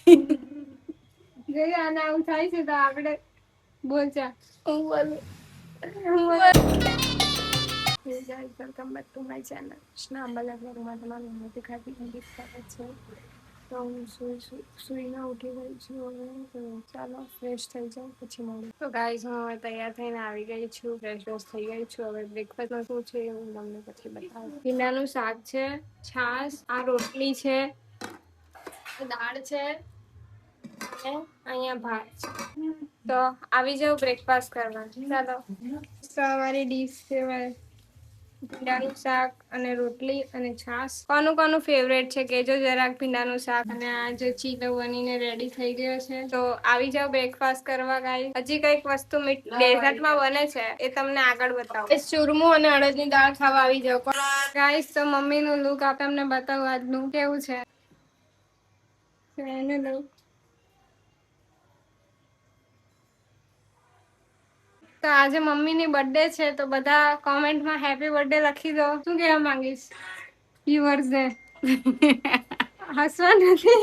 જે આને આવું થાય છે તો આપણે બોલચા હું બોલું welcome back to my channel સ્નામ્બલા ઘરમાં તમારું મોટી ખાતી હિન્દી કરે છે. તો હું સુઈને ઉઠી ગઈ છું હવે. તો ચાલો ફ્રેશ થઈ જાઉં પછી મળું. તો ગાઈઝ હું હવે તૈયાર થઈને આવી ગઈ છું. ફ્રેશ થઈ ગઈ છું. હવે બ્રેકફાસ્ટમાં શું છે હું તમને પછી બતાવું. ભીંડાનું શાક છે, છાશ, આ રોટલી છે, દાળ છે અને અહીંયા ભાત છે. તો આવી જાવ બ્રેકફાસ્ટ કરવા. ચાલો સવારી ડીશ છે ભીંડાનું શાક અને રોટલી અને છાશ. કોનું ફેવરેટ છે કેજો જરાક ભીંડાનું શાક. અને આ જે ચીલો બનીને રેડી થઈ ગયો છે. તો આવી જાવ બ્રેકફાસ્ટ કરવા ગાઈસ. હજી કઈક વસ્તુ ડેઝર્ટમાં બને છે એ તમને આગળ બતાવું. ચૂરમું અને અડદની દાળ ખાવા આવી જાવ ગાઈસ. તો મમ્મીનું લુક આ તમને બતાવું આજનું કેવું છે એને લુક. તો આજે મમ્મીની બર્થડે છે તો બધા કોમેન્ટમાં હેપી બર્થડે લખી દો. શું કહેવા માંગીશ વ્યુઅર્સ ને? હસવા નથી.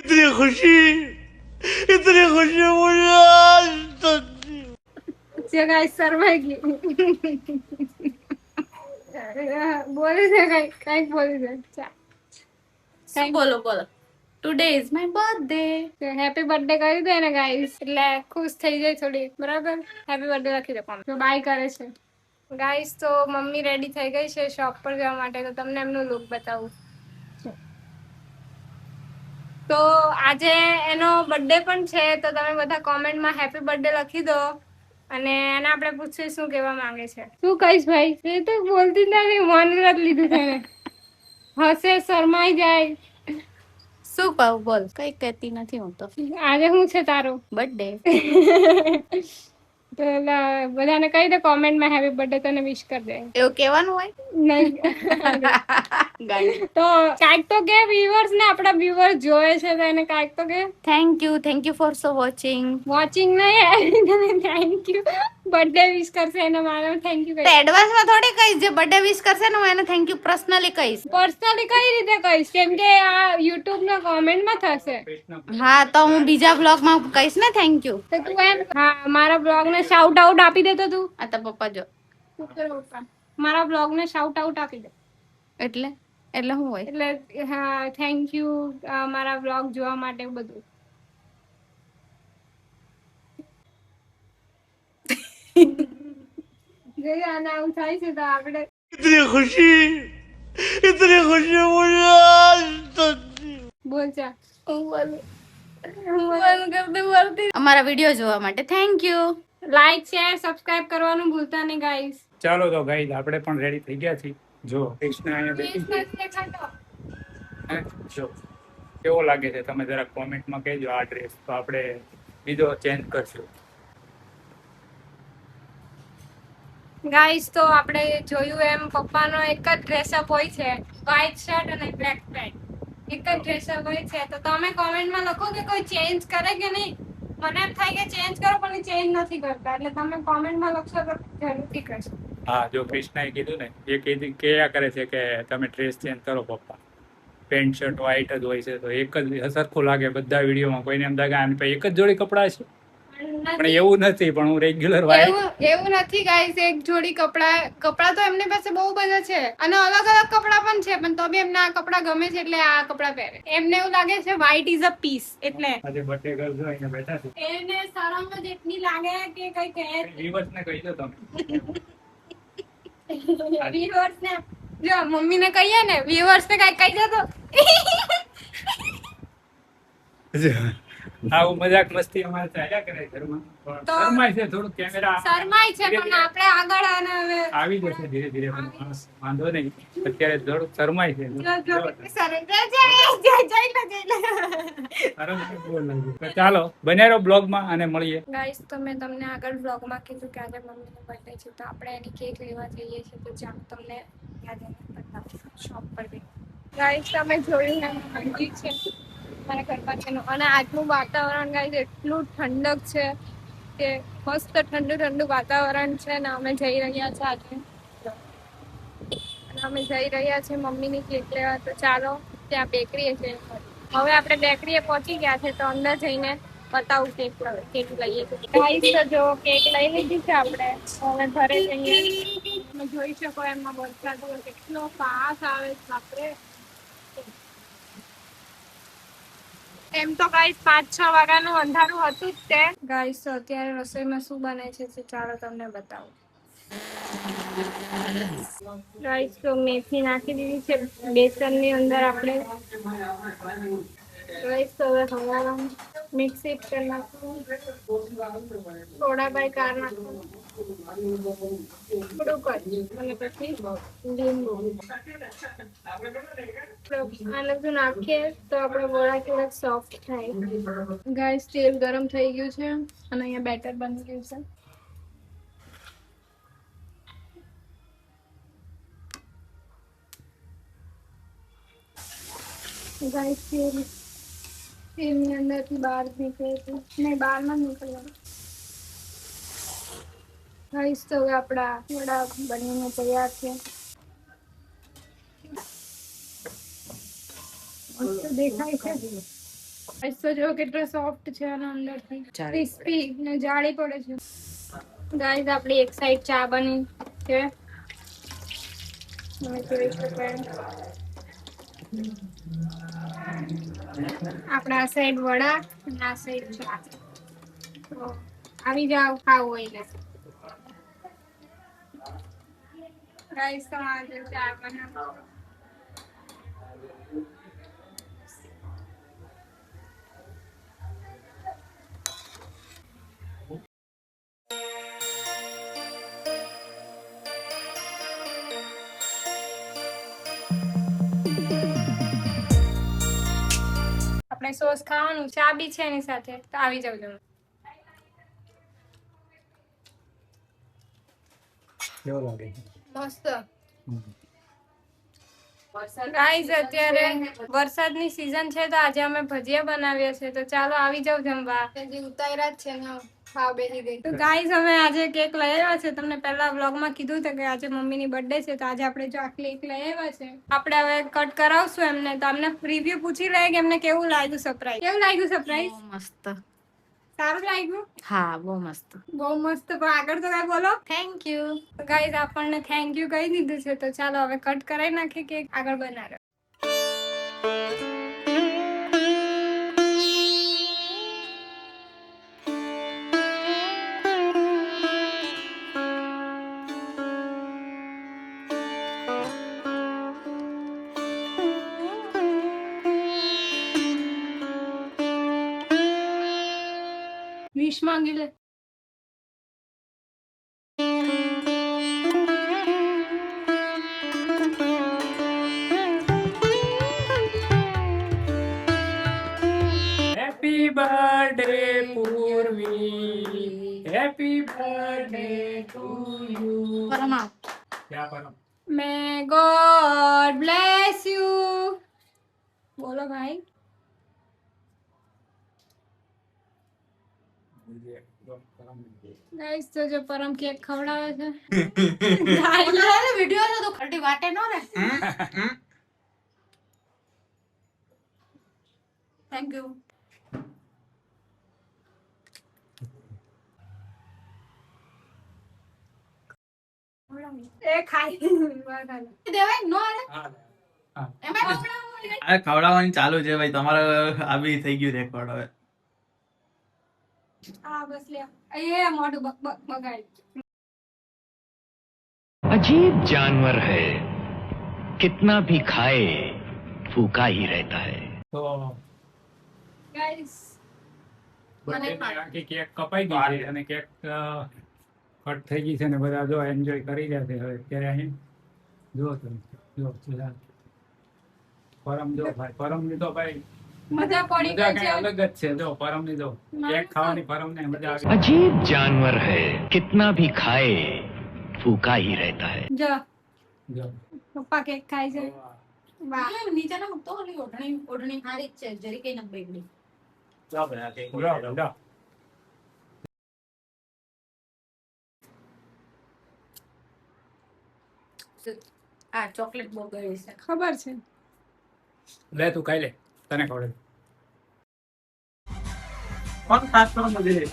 इतनी खुशी मुझे आज तक गाइस शर्माई गई. बोले છે કઈક બોલી છે. શું બોલો today is my birthday. Happy birthday કરી દે ને ગાઈસ એટલે ખુશ થઈ જાય થોડી. બરાબર હેપી બર્થડે લખી દે. તો બાય કરે છે ગાઈસ. તો મમ્મી રેડી થઈ ગઈ છે શોપ પર જવા માટે. તો તમને એમનું લુક બતાવું. તો આજે એનો બર્થડે પણ છે તો તમે બધા કોમેન્ટમાં હેપી બર્થડે લખી દો. અને એને આપણે પૂછીએ શું કહેવા માંગે છે. શું કહીશ ભાઈ? એ તો બોલતી જ નથી. મન રદ લીધું છે ને. હસે શરમાઈ જાય. શું કહું બોલ? કઈ કહેતી નથી હું તો. આજે શું છે તારું બર્થડે? તો બધાને કહી દે કોમેન્ટમાં હેપી બર્થડે તને વિશ કરી દે. એવું કહેવાનું હોય? નહીં. તો કાંઈક તો કે વ્યુઅર્સ ને. આપણા વ્યુઅર્સ જોવે છે તો એને કાંઈક તો કે. Thank you for so watching. Watching નહીં થેન્ક યુ. બર્થડે વિશ કરશે એને મારે થેન્ક યુ કહીશ. એડવાન્સમાં થોડી કહીશ. જે બર્થડે વિશ કરશે ને હું એને થેન્ક યુ પર્સનલી કહીશ. પર્સનલી કઈ રીતે કહીશ? કેમ કે આ યુટ્યુબ ના કોમેન્ટમાં થશે. હા તો હું બીજા બ્લોગમાં કહીશ ને થેન્ક યુ. તો તું એમ હા મારા બ્લોગ ને શાઉટ આઉટ આપી દે. તો તું આ તો પપ્પા જો મારા બ્લોગ ને શાઉટ આઉટ આપી દે. એટલે શું હોય? એટલે હા થેન્ક યુ મારા બ્લોગ જોવા માટે બધું. જે આને આવું થાય છે તો આપણે इतनी खुशी मुझे आज तक बोलचा હું બોલું અમારા વિડીયો જોવા માટે thank you. Like share subscribe કરવાનું ભૂલતા નહીં ગાઈસ. ચાલો તો ગાઈસ આપણે પણ રેડી થઈ ગયા છીએ. જો કૃષ્ણ અહીંયા બેઠી છે. જો કેવો લાગે છે તમે જરા કોમેન્ટમાં કહેજો. આ ડ્રેસ તો આપણે બીજો ચેન્જ કરશું. ગાઈસ તો આપણે જોયું એમ પપ્પાનો એક જ ડ્રેસઅપ હોય છે. વ્હાઈટ શર્ટ અને બ્લેક પેન્ટ. એક જ ડ્રેસઅપ હોય છે. તો તમે કોમેન્ટમાં લખો કે કોઈ ચેન્જ કરે કે નહીં. મને એમ થાય કે ચેન્જ કરો પણ ચેન્જ નથી કરતા. એટલે તમે કોમેન્ટમાં લખશો તો જરૂરથી કરશો. હા જો કૃષ્ણએ કીધું ને એ કયા કરે છે કે તમે ડ્રેસ ચેન્જ કરો પપ્પા. પેન્ટ શર્ટ વ્હાઈટ જ હોય છે તો એક જ સરખું લાગે બધા વિડીયોમાં. કોઈને એમ લાગે આની પાસે એક જ જોડી કપડાં છે પણ એવું નથી. પણ હું રેગ્યુલર એવું નથી ગાઈસ. એક જોડી કપડા તો એમની પાસે બહુ બધા છે અને અલગ અલગ કપડા પણ છે. પણ તો બી એમને આ કપડા ગમે છે એટલે આ કપડા પહેરે. એમને એવું લાગે છે વ્હાઈટ ઇઝ અ પીસ. એટલે આજે બર્થડે ગર્લ જો અહીંયા બેઠા છે. એને શરમ જ એટલી લાગે કે કઈ કહે. વ્યુઅર્સ ને કહી દો તમે. વ્યુઅર્સ ને જો મમ્મી ને કહીએ ને વ્યુઅર્સ ને કઈ કહી દો તો આવું મજાક મસ્તી અમારે ચાલ્યા કરે ઘરમાં. પણ શરમાય છે થોડું કેમેરા. શરમાય છે પણ આપણે આગળ આને હવે આવી જશે ધીરે ધીરે. વાંધો નહીં. અત્યારે થોડુંક શરમાય છે. ચાલો બન્યા રહો બ્લોગમાં અને મળીએ. ગાઈસ તો મેં તમને આગળ બ્લોગમાં કીધું કે આજે મમ્મીનો બર્થડે છે તો આપણે એની કેક લેવા જઈએ છીએ. તો ચાલો તમને યાદ બતાવું શોપ પર ગઈ. ગાઈસ તમે જોયું એમ મંદિર છે મારા ઘર પાછળનું. અને આજનું વાતાવરણ ગાઈસ એટલું ઠંડક છે કે મસ્ત ઠંડુ વાતાવરણ છે ને અમે જઈ રહ્યા છે આજે. અને અમે જઈ રહ્યા છીએ મમ્મીની કેક લેવા. તો ચાલો ત્યાં બેકરી છે હવે આપણે બેકરીએ પહોંચી ગયા છે, તો અંદર જઈને બતાવું કેક લઈએ. ગાઈસ તો જો કેક લઈ લીધી છે આપણે. હવે ઘરે જઈએ. તમે જોઈ શકો એમાં વરસાદ કેટલો ફાસ્ટ આવે છે બાપરે. એમ તો ગાઈસ 5-6 વાગ્યાનું અંધારું હતું જ તે. ગાઈસ તો અત્યારે રસોઈમાં શું બને છે તો ચાલો તમને બતાવું. ગાઈસ તો મેથી નાખી દીધી છે બેસનની અંદર આપણે. ગાઈસ તો હવે હવાના મિક્સ ઇટ કરી નાખું. થોડા બાય કાર નાખું. થોડુંક જ અને પછી લીંબુ. આને જો નાખીએ તો આપણે વડા કેવા સોફ્ટ થાય. ગાઈસ તેલ ગરમ થઈ ગયું છે અને અહીંયા બેટર બની ગયું છે. ગાઈસ તેલની અંદરથી બહાર નીકળે છે. નહીં, બહારમાં નીકળવાનું. ગાઈસ તો હવે આપણા વડા બનીને તૈયાર છે. મસ્ત દેખાય છે. ગાઈસ તો જો કેટલો સોફ્ટ છે અને અંદરથી ક્રિસ્પી ને જાળી પડે છે. ગાઈસ આપણી એક સાઈડ ચા બની છે. તમે જોઈ શકો એમ. આપણા આ સાઈડ વડા અને આ સાઈડ ચા. તો આવી જાવ ખાવું હોય એટલે. ગાઈસ તમારે ચા બનાવો. આપણે સોસ ખાવાનું, ચા બી છે એની સાથે, તો આવી જાવ તમે. કેવો લાગે? મસ્ત. ગાઈસ અત્યારે વરસાદની સીઝન છે તો આજે અમે ભજીયા બનાવ્યા છે, તો ચાલો આવી જાવ જમવા. હજી ઉતાર્યા જ છે ને ખાવા બેસી ગઈ. તો ગાઈસ અમે આજે કેક લઈ આવ્યા છે. તમને પહેલા વ્લોગમાં કીધું હતું કે આજે મમ્મીની બર્થડે છે, તો આજે આપણે જો આ કેક લઈ આવ્યા છે. આપણે હવે કટ કરાવશું એમને, તો અમને રિવ્યુ પૂછી લે કે એમને કેવું લાગ્યું સરપ્રાઈઝ. કેવું લાગ્યું સરપ્રાઈઝ? મસ્ત. સારું લાગ્યું? હા, બહુ મસ્ત. બહુ મસ્ત. પણ આગળ તો કઈ બોલો. Thank you. ગાઈસ આપણને થેન્ક યુ કહી દીધું છે, તો ચાલો હવે કટ કરાવી નાખીએ કે આગળ બનાવે. વિશ માંગી લે. Happy birthday Purvi, happy birthday to you. પરમા. ક્યાં Param? May God bless you. બોલો ભાઈ. ગાઈસ તો જો પરમ કેક ખવડાવે છે. વિડિયો તો ખટી વાટે નો રે. Thank you. એ ખાઈ દેવાય નો આલે. હા. એમાં આ ખવડાવવાની ચાલુ છે ભાઈ, તમારે આ બી થઈ ગયું રેકોર્ડ હવે. આ બસ લે. એ મોઢું બગાડ. अजीब जानवर है कितना भी खाए फूका ही रहता है. તો ગાઈસ બર્થડે આખી કેક કપાઈ ગઈ છે અને કેક કટ થઈ ગઈ છે ને બધા જો એન્જોય કરી રહ્યા છે. હવે અત્યારે અહીં જો તમે જો ચલા પરમ જો ભાઈ, પરમ ની તો ભાઈ મજા પડી મજા ગઈ કઈ છે. અલગ જ છે. જો પરમ ની તો કેક ખાવાની પરમ ને મજા આવી. अजीब जानवर है कितना भी खाए फूका ही रहता है. જો જો પપ્પા કેક ખાય છે. વાહ. નીચે ના મૂકતો ઓલી ઓઢણી હારી જ છે જરી કઈ ન બગડી. જો જો આ ચોકલેટ બહુ ગળી છે. ખબર છે. લે તું ખાઈ લે. તને ખબર કોણ ખાસ કરો બધે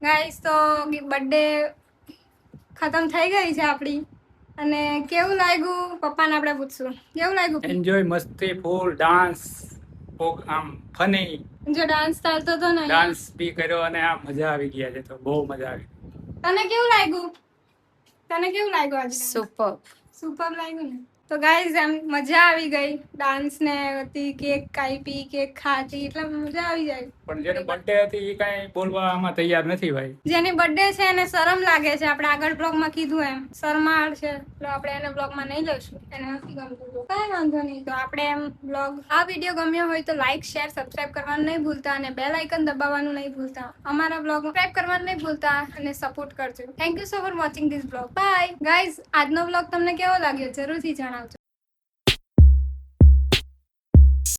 ગાઈસ તો બર્થડે ખતમ થઈ ગઈ છે આપણી અને કેવું લાગ્યું પપ્પાને આપણે પૂછશું કેવું લાગ્યું એન્જોય મસ્તી ફૂલ ડાન્સ આમ ફની જો ડાન્સ ચાલતો હતો ને ડાન્સ બી કર્યો અને આ મજા આવી ગયા છે તો બહુ મજા આવી તને કેવું લાગ્યું આજે સુપર સુપર લાગ્યું ને તો ગાઈઝ એમ મજા આવી ગઈ ડાન્સ ને હતી કેક કાપી કેક ખાધી એટલે મજા આવી જાય પણ જેની બર્થડે હતી એ કાંઈ બોલવામાં તૈયાર નથી ભાઈ જેની બર્થડે છે એને શરમ લાગે છે આપણે આગળ બ્લોગમાં કીધું એમ શરમાળ છે એટલે આપણે એને બ્લોગમાં નહીં લઈશું એને નથી ગમતું તો કાંઈ વાંધો નહીં તો આપણે એમ બ્લોગ આ વિડીયો ગમ્યો હોય તો લાઈક શેર સબસ્ક્રાઇબ કરવાનું નહીં ભૂલતા અને બેલ આઇકન દબાવવાનું નહીં ભૂલતા અમારા બ્લોગ સબસ્ક્રાઇબ કરવાનું નહીં ભૂલતા અને સપોર્ટ કરજો thank you so for watching this blog by guys આજનો બ્લોગ તમને કેવો લાગ્યો જરૂરથી જણાવજો